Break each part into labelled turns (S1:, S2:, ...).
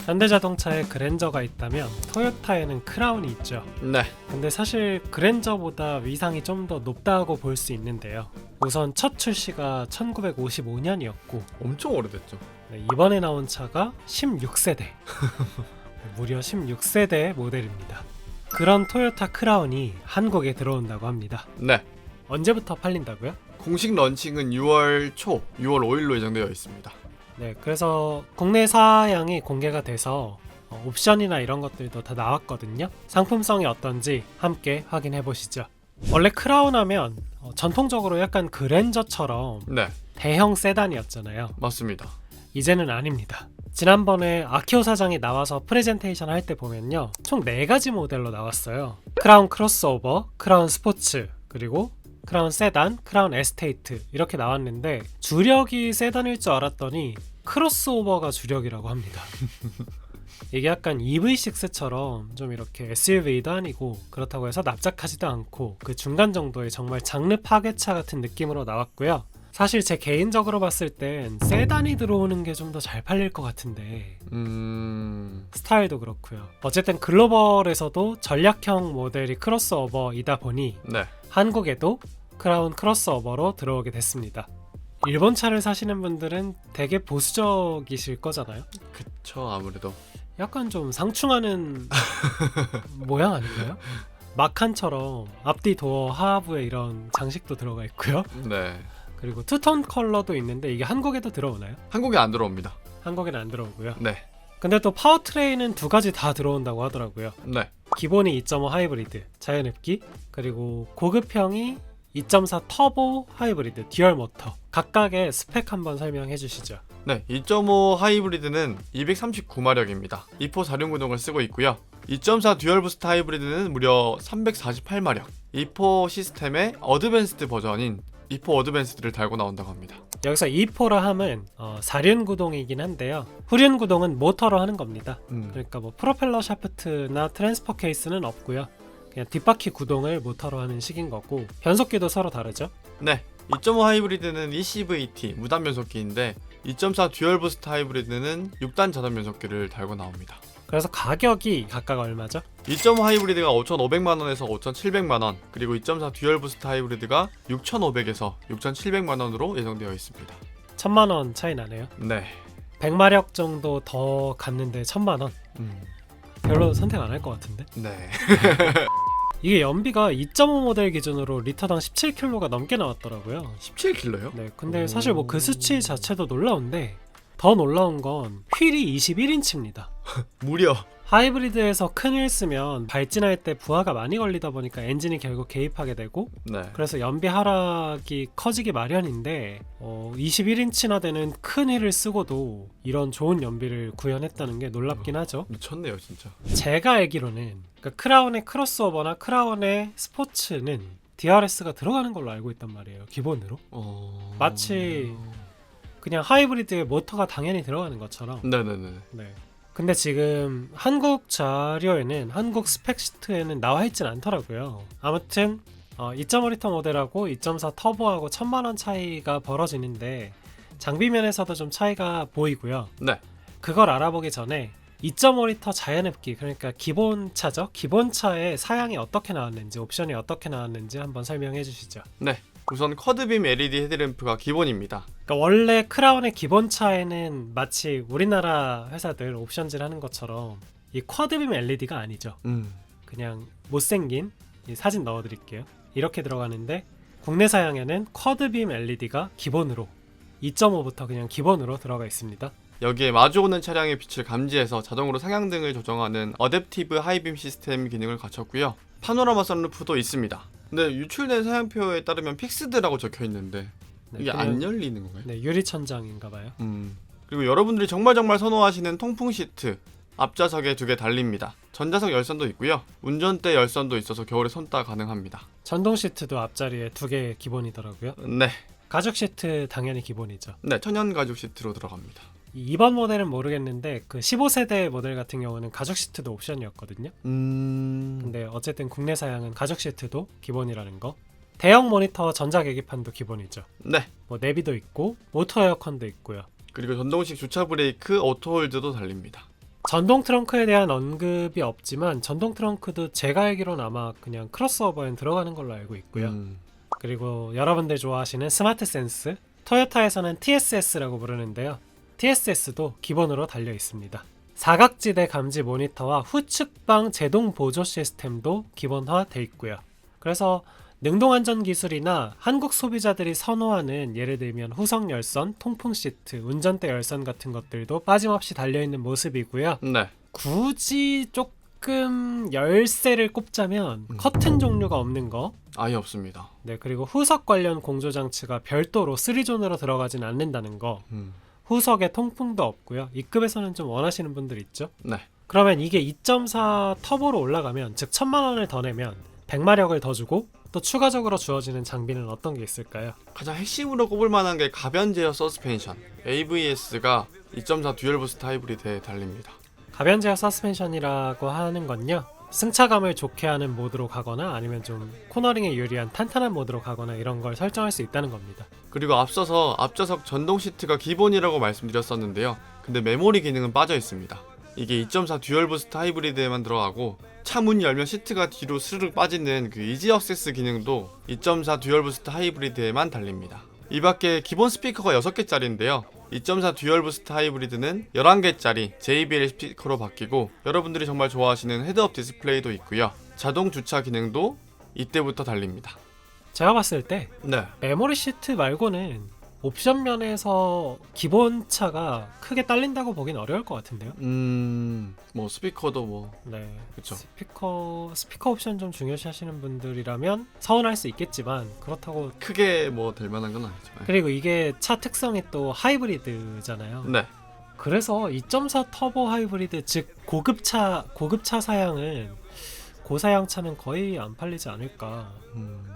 S1: 현대자동차에 그랜저가 있다면 토요타에는 크라운이 있죠.
S2: 네.
S1: 근데 사실 그랜저보다 위상이 좀 더 높다고 볼 수 있는데요. 우선 첫 출시가 1955년이었고
S2: 엄청 오래됐죠.
S1: 이번에 나온 차가 16세대 무려 16세대 모델입니다. 그런 토요타 크라운이 한국에 들어온다고 합니다.
S2: 네.
S1: 언제부터 팔린다고요?
S2: 공식 런칭은 6월 5일로 예정되어 있습니다.
S1: 네, 그래서 국내 사양이 공개가 돼서 옵션이나 이런 것들도 다 나왔거든요. 상품성이 어떤지 함께 확인해 보시죠. 원래 크라운 하면 전통적으로 약간 그랜저처럼
S2: 네,
S1: 대형 세단이었잖아요.
S2: 맞습니다.
S1: 이제는 아닙니다. 지난번에 아키오 사장이 나와서 프레젠테이션 할 때 보면요, 총 4가지 모델로 나왔어요. 크라운 크로스오버, 크라운 스포츠, 그리고 크라운 세단, 크라운 에스테이트 이렇게 나왔는데 주력이 세단일 줄 알았더니 크로스오버가 주력이라고 합니다. 이게 약간 EV6처럼 좀 이렇게 SUV도 아니고 그렇다고 해서 납작하지도 않고 그 중간 정도의 정말 장르 파괴차 같은 느낌으로 나왔고요. 사실 제 개인적으로 봤을 땐 세단이 들어오는 게 좀 더 잘 팔릴 것 같은데 스타일도 그렇고요. 어쨌든 글로벌에서도 전략형 모델이 크로스오버이다 보니
S2: 네.
S1: 한국에도 크라운 크로스오버로 들어오게 됐습니다. 일본 차를 사시는 분들은 되게 보수적이실 거잖아요.
S2: 그쵸, 아무래도.
S1: 약간 좀 상충하는 모양 아닌가요? 마칸처럼 앞뒤 도어 하부에 이런 장식도 들어가 있고요.
S2: 네.
S1: 그리고 투톤 컬러도 있는데 이게 한국에도 들어오나요?
S2: 한국에 안 들어옵니다.
S1: 한국에는 안 들어오고요.
S2: 네.
S1: 근데 또 파워트레인은 2가지 다 들어온다고 하더라고요.
S2: 네.
S1: 기본이 2.5 하이브리드 자연흡기, 그리고 고급형이 2.4 터보 하이브리드 듀얼 모터. 각각의 스펙 한번 설명해 주시죠.
S2: 네. 2.5 하이브리드는 239마력입니다. 2포 4륜구동을 쓰고 있고요. 2.4 듀얼 부스트 하이브리드는 무려 348마력. 2포 시스템의 어드밴스드 버전인 2포 어드밴스드를 달고 나온다고 합니다.
S1: 여기서 2포라 함은 4륜 구동이긴 한데요. 후륜 구동은 모터로 하는 겁니다. 그러니까 뭐 프로펠러 샤프트나 트랜스퍼 케이스는 없고요. 그냥 뒷바퀴 구동을 모터로 하는 식인 거고, 변속기도 서로 다르죠.
S2: 네. 2.5 하이브리드는 ECVT 무단 변속기인데 2.4 듀얼 부스트 하이브리드는 6단 자동 변속기를 달고 나옵니다.
S1: 그래서 가격이 각각 얼마죠?
S2: 2.5 하이브리드가 5,500만원에서 5,700만원, 그리고 2.4 듀얼 부스트 하이브리드가 6,500에서 6,700만원으로 예정되어 있습니다.
S1: 1000만원 차이 나네요.
S2: 네.
S1: 100마력 정도 더 갔는데 1000만원. 별로 선택 안 할 것 같은데.
S2: 네.
S1: 이게 연비가 2.5 모델 기준으로 리터당 17km가 넘게 나왔더라고요.
S2: 17kg요?
S1: 네, 근데 사실 뭐 그 수치 자체도 놀라운데 더 놀라운 건 휠이 21인치입니다.
S2: 무려.
S1: 하이브리드에서 큰 휠 쓰면 발진할 때 부하가 많이 걸리다 보니까 엔진이 결국 개입하게 되고,
S2: 네.
S1: 그래서 연비 하락이 커지기 마련인데 21인치나 되는 큰 휠을 쓰고도 이런 좋은 연비를 구현했다는 게 놀랍긴 하죠.
S2: 미쳤네요 진짜.
S1: 제가 알기로는 그러니까 크라운의 크로스오버나 크라운의 스포츠는 DRS가 들어가는 걸로 알고 있단 말이에요, 기본으로. 마치 그냥 하이브리드에 모터가 당연히 들어가는 것처럼.
S2: 네네네.
S1: 네. 근데 지금 한국 자료에는, 한국 스펙 시트에는 나와 있진 않더라고요. 아무튼 2.5리터 모델하고 2.4 터보하고 1000만원 차이가 벌어지는데 장비 면에서도 좀 차이가 보이고요.
S2: 네.
S1: 그걸 알아보기 전에 2.5리터 자연흡기, 그러니까 기본차죠. 기본차의 사양이 어떻게 나왔는지, 옵션이 어떻게 나왔는지 한번 설명해 주시죠.
S2: 네. 우선 쿼드빔 LED 헤드램프가 기본입니다.
S1: 그러니까 원래 크라운의 기본차에는 마치 우리나라 회사들 옵션질 하는 것처럼 이 쿼드빔 LED가 아니죠. 그냥 못생긴, 이 사진 넣어드릴게요. 이렇게 들어가는데 국내 사양에는 쿼드빔 LED가 기본으로 2.5부터 그냥 기본으로 들어가 있습니다.
S2: 여기에 마주오는 차량의 빛을 감지해서 자동으로 상향등을 조정하는 어댑티브 하이빔 시스템 기능을 갖췄고요. 파노라마 선루프도 있습니다. 근데 유출된 사양표에 따르면 픽스드라고 적혀 있는데 이게 안 열리는 건가요?
S1: 네, 유리천장인가봐요.
S2: 그리고 여러분들이 정말 선호하시는 통풍 시트, 앞좌석에 2개 달립니다. 전자석 열선도 있고요. 운전대 열선도 있어서 겨울에 손따 가능합니다.
S1: 전동 시트도 앞자리에 2개 기본이더라고요.
S2: 네.
S1: 가죽 시트 당연히 기본이죠.
S2: 네, 천연 가죽 시트로 들어갑니다.
S1: 이번 모델은 모르겠는데 그 15세대 모델 같은 경우는 가죽 시트도 옵션이었거든요. 근데 어쨌든 국내 사양은 가죽 시트도 기본이라는 거. 대형 모니터 전자 계기판도 기본이죠.
S2: 네.
S1: 뭐 내비도 있고 모터 에어컨도 있고요.
S2: 그리고 전동식 주차 브레이크 오토홀드도 달립니다.
S1: 전동 트렁크에 대한 언급이 없지만 전동 트렁크도 제가 알기로는 아마 그냥 크로스오버엔 들어가는 걸로 알고 있고요. 그리고 여러분들 좋아하시는 스마트 센스, 토요타에서는 TSS라고 부르는데요. TSS도 기본으로 달려 있습니다. 사각지대 감지 모니터와 후측방 제동 보조 시스템도 기본화돼 있고요. 그래서 능동안전 기술이나 한국 소비자들이 선호하는 예를 들면 후석 열선, 통풍 시트, 운전대 열선 같은 것들도 빠짐없이 달려있는 모습이고요.
S2: 네.
S1: 굳이 조금 열쇠를 꼽자면 커튼 종류가 없는 거,
S2: 아예 없습니다.
S1: 네, 그리고 후석 관련 공조 장치가 별도로 3존으로 들어가진 않는다는 거, 후석에 통풍도 없고요. 이급에서는 좀 원하시는 분들 있죠.
S2: 네.
S1: 그러면 이게 2.4 터보로 올라가면, 즉 1000만원을 더 내면 100마력을 더 주고 또 추가적으로 주어지는 장비는 어떤 게 있을까요?
S2: 가장 핵심으로 꼽을 만한 게 가변 제어 서스펜션 AVS가 2.4 듀얼 부스트 하이브리드에 달립니다.
S1: 가변 제어 서스펜션이라고 하는 건요, 승차감을 좋게 하는 모드로 가거나 아니면 좀 코너링에 유리한 탄탄한 모드로 가거나 이런 걸 설정할 수 있다는 겁니다.
S2: 그리고 앞서서 앞좌석 전동 시트가 기본이라고 말씀드렸었는데요. 근데 메모리 기능은 빠져 있습니다. 이게 2.4 듀얼 부스트 하이브리드에만 들어가고 차 문 열면 시트가 뒤로 스르륵 빠지는 그 이지 액세스 기능도 2.4 듀얼 부스트 하이브리드에만 달립니다. 이 밖에 기본 스피커가 6개짜리인데요. 2.4 듀얼 부스트 하이브리드는 11개짜리 JBL 스피커로 바뀌고 여러분들이 정말 좋아하시는 헤드업 디스플레이도 있고요. 자동 주차 기능도 이때부터 달립니다.
S1: 제가 봤을 때
S2: 네.
S1: 메모리 시트 말고는 옵션 면에서 기본차가 크게 딸린다고 보긴 어려울 것 같은데요.
S2: 뭐 스피커도 뭐
S1: 네,
S2: 그쵸.
S1: 스피커 옵션 좀 중요시 하시는 분들이라면 서운할 수 있겠지만 그렇다고.
S2: 크게 뭐 될 만한 건 아니죠.
S1: 그리고 이게 차 특성이 또 하이브리드잖아요.
S2: 네.
S1: 그래서 2.4 터보 하이브리드, 즉 고급차 사양은 고사양 차는 거의 안 팔리지 않을까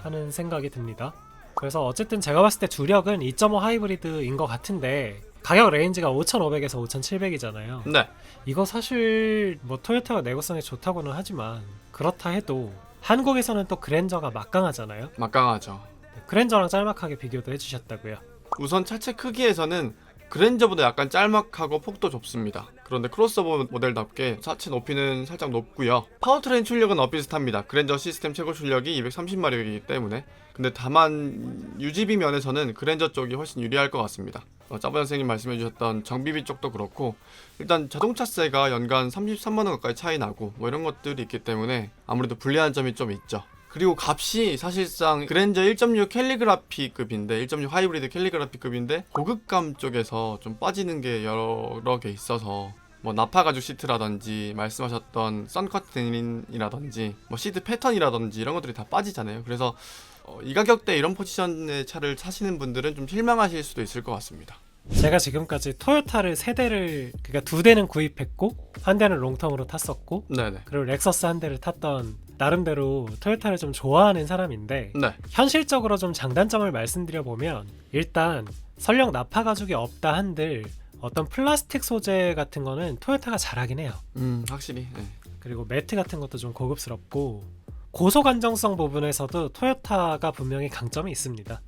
S1: 하는 생각이 듭니다. 그래서 어쨌든 제가 봤을 때 주력은 2.5 하이브리드인 것 같은데 가격 레인지가 5,500에서 5,700이잖아요.
S2: 네.
S1: 이거 사실 뭐 토요타가 내구성이 좋다고는 하지만 그렇다 해도 한국에서는 또 그랜저가 막강하잖아요.
S2: 막강하죠.
S1: 그랜저랑 짤막하게 비교도 해주셨다고요.
S2: 우선 차체 크기에서는 그랜저보다 약간 짤막하고 폭도 좁습니다. 그런데 크로스오버 모델답게 차체 높이는 살짝 높고요. 파워트레인 출력은 비슷합니다. 그랜저 시스템 최고 출력이 230마력이기 때문에. 근데 다만 UGB 면에서는 그랜저 쪽이 훨씬 유리할 것 같습니다. 짜바 선생님 말씀해주셨던 정비비 쪽도 그렇고 일단 자동차세가 연간 33만원 가까이 차이 나고 뭐 이런 것들이 있기 때문에 아무래도 불리한 점이 좀 있죠. 그리고 값이 사실상 그랜저 1.6 캘리그라피급인데 1.6 하이브리드 캘리그라피급인데 고급감 쪽에서 좀 빠지는 게 여러 개 있어서 뭐 나파 가죽 시트라든지 말씀하셨던 선커튼이라든지 뭐 시트 패턴이라든지 이런 것들이 다 빠지잖아요. 그래서 이 가격대 이런 포지션의 차를 사시는 분들은 좀 실망하실 수도 있을 것 같습니다.
S1: 제가 지금까지 토요타를 3대를, 그러니까 2대는 구입했고 한 대는 롱텀으로 탔었고,
S2: 네네.
S1: 그리고 렉서스 한 대를 탔던 나름대로 토요타를 좀 좋아하는 사람인데,
S2: 네.
S1: 현실적으로 좀 장단점을 말씀드려보면 일단 설령 나파 가죽이 없다 한들 어떤 플라스틱 소재 같은 거는 토요타가 잘하긴 해요.
S2: 확실히. 네.
S1: 그리고 매트 같은 것도 좀 고급스럽고 고속 안정성 부분에서도 토요타가 분명히 강점이 있습니다.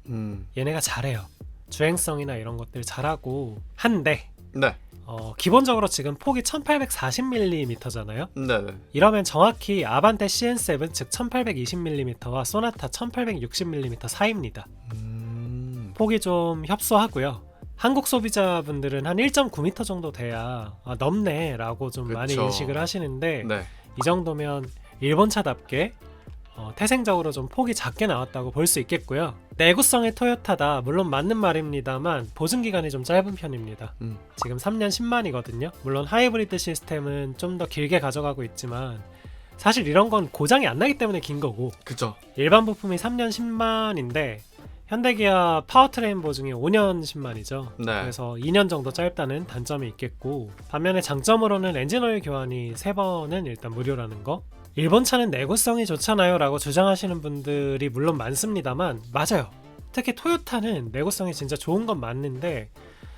S1: 얘네가 잘해요. 주행성이나 이런 것들 잘하고 한데
S2: 네.
S1: 기본적으로 지금 폭이 1840mm잖아요.
S2: 네네.
S1: 이러면 정확히 아반떼 CN7 즉 1820mm와 소나타 1860mm 사이입니다. 폭이 좀 협소하고요. 한국 소비자분들은 한 1.9m 정도 돼야 넘네 라고 좀
S2: 그쵸.
S1: 많이 인식을 하시는데,
S2: 네.
S1: 이 정도면 일본차답게 태생적으로 좀 폭이 작게 나왔다고 볼 수 있겠고요. 내구성의 토요타다, 물론 맞는 말입니다만 보증기간이 좀 짧은 편입니다. 지금 3년 10만이거든요. 물론 하이브리드 시스템은 좀 더 길게 가져가고 있지만 사실 이런 건 고장이 안 나기 때문에 긴 거고,
S2: 그쵸.
S1: 일반 부품이 3년 10만인데 현대기아 파워트레인 보증이 5년 10만이죠.
S2: 네.
S1: 그래서 2년 정도 짧다는 단점이 있겠고, 반면에 장점으로는 엔진오일 교환이 3번은 일단 무료라는 거. 일본 차는 내구성이 좋잖아요 라고 주장하시는 분들이 물론 많습니다만 맞아요. 특히 토요타는 내구성이 진짜 좋은 건 맞는데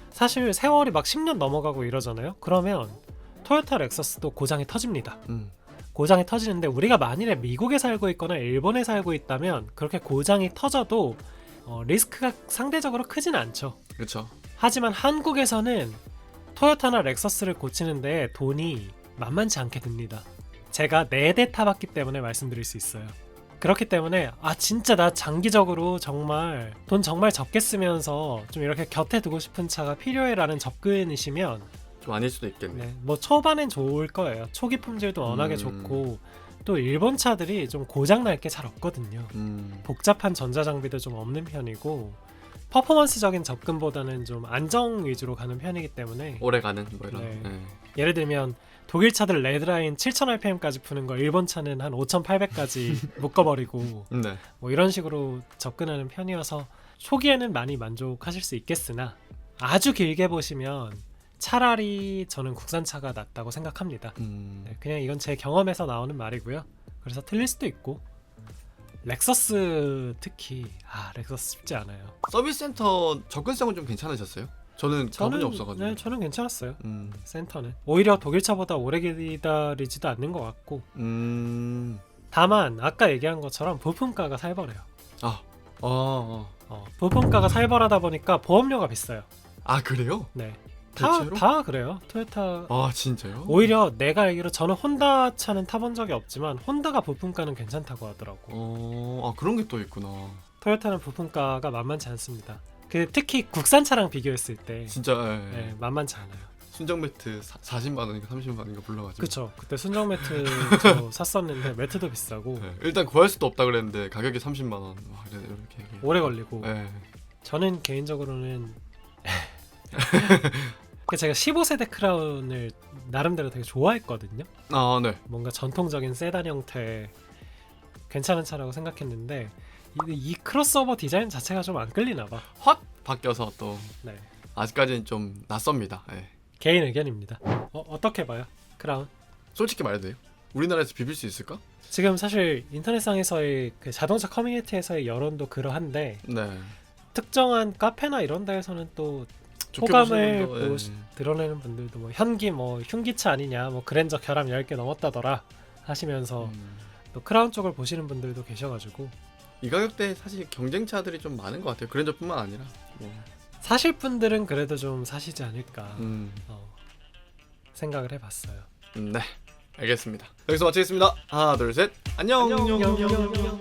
S1: 사실 세월이 막 10년 넘어가고 이러잖아요. 그러면 토요타 렉서스도 고장이 터집니다. 고장이 터지는데 우리가 만일에 미국에 살고 있거나 일본에 살고 있다면 그렇게 고장이 터져도 리스크가 상대적으로 크진 않죠.
S2: 그쵸.
S1: 하지만 한국에서는 토요타나 렉서스를 고치는데 돈이 만만치 않게 듭니다. 제가 4대 타봤기 때문에 말씀드릴 수 있어요. 그렇기 때문에 진짜 나 장기적으로 정말 돈 정말 적게 쓰면서 좀 이렇게 곁에 두고 싶은 차가 필요해라는 접근이시면
S2: 좀 아닐 수도 있겠네.
S1: 뭐 초반엔 좋을 거예요. 초기 품질도 워낙에 좋고 또 일본 차들이 좀 고장날 게 잘 없거든요. 복잡한 전자장비도 좀 없는 편이고 퍼포먼스적인 접근보다는 좀 안정 위주로 가는 편이기 때문에
S2: 오래가는 뭐 이런.
S1: 네.
S2: 네.
S1: 예를 들면 독일 차들 레드라인 7000rpm까지 푸는 거 일본 차는 한 5800까지 묶어버리고
S2: 네.
S1: 뭐 이런 식으로 접근하는 편이어서 초기에는 많이 만족하실 수 있겠으나 아주 길게 보시면 차라리 저는 국산차가 낫다고 생각합니다. 네, 그냥 이건 제 경험에서 나오는 말이고요. 그래서 틀릴 수도 있고 렉서스 특히 렉서스 쉽지 않아요.
S2: 서비스 센터 접근성은 좀 괜찮으셨어요? 저는 가본이 없어가지고.
S1: 네, 저는 괜찮았어요.
S2: 음.
S1: 센터는 오히려 독일차보다 오래 기다리지도 않는 것 같고 다만 아까 얘기한 것처럼 부품가가 살벌해요. 부품가가 살벌하다 보니까 보험료가 비싸요.
S2: 그래요?
S1: 네,
S2: 대체로?
S1: 다 그래요. 토요타
S2: 진짜요?
S1: 오히려 내가 알기로 저는 혼다 차는 타본 적이 없지만 혼다가 부품가는 괜찮다고 하더라고.
S2: 그런 게 또 있구나.
S1: 토요타는 부품가가 만만치 않습니다. 특히 국산차랑 비교했을 때
S2: 진짜.
S1: 네, 만만치 않아요.
S2: 순정 매트 40만 원인가 30만 원인가 불러가지고.
S1: 그쵸. 그때 순정 매트 저 샀었는데 매트도 비싸고
S2: 네, 일단 구할 수도 없다 그랬는데 가격이 30만 원. 이렇게 얘기해요.
S1: 오래 걸리고.
S2: 네.
S1: 저는 개인적으로는 제가 15세대 크라운을 나름대로 되게 좋아했거든요.
S2: 네.
S1: 뭔가 전통적인 세단 형태 괜찮은 차라고 생각했는데 이 크로스오버 디자인 자체가 좀 안 끌리나 봐.
S2: 확 바뀌어서 또
S1: 네.
S2: 아직까지는 좀 낯섭니다. 네.
S1: 개인 의견입니다. 어떻게 봐요? 크라운?
S2: 솔직히 말해도 돼요? 우리나라에서 비빌 수 있을까?
S1: 지금 사실 인터넷상에서의 그 자동차 커뮤니티에서의 여론도 그러한데
S2: 네.
S1: 특정한 카페나 이런 데에서는 또
S2: 좋게
S1: 호감을
S2: 보시는 분도,
S1: 드러내는 분들도 뭐 현기 흉기차 아니냐 뭐 그랜저 결함 10개 넘었다더라 하시면서 또 크라운 쪽을 보시는 분들도 계셔가지고
S2: 이 가격대에 사실 경쟁차들이 좀 많은 것 같아요. 그랜저뿐만 아니라
S1: 사실 분들은 그래도 좀 사시지 않을까 생각을 해봤어요.
S2: 네, 알겠습니다. 여기서 마치겠습니다. 하나, 둘, 셋. 안녕.
S1: 안녕.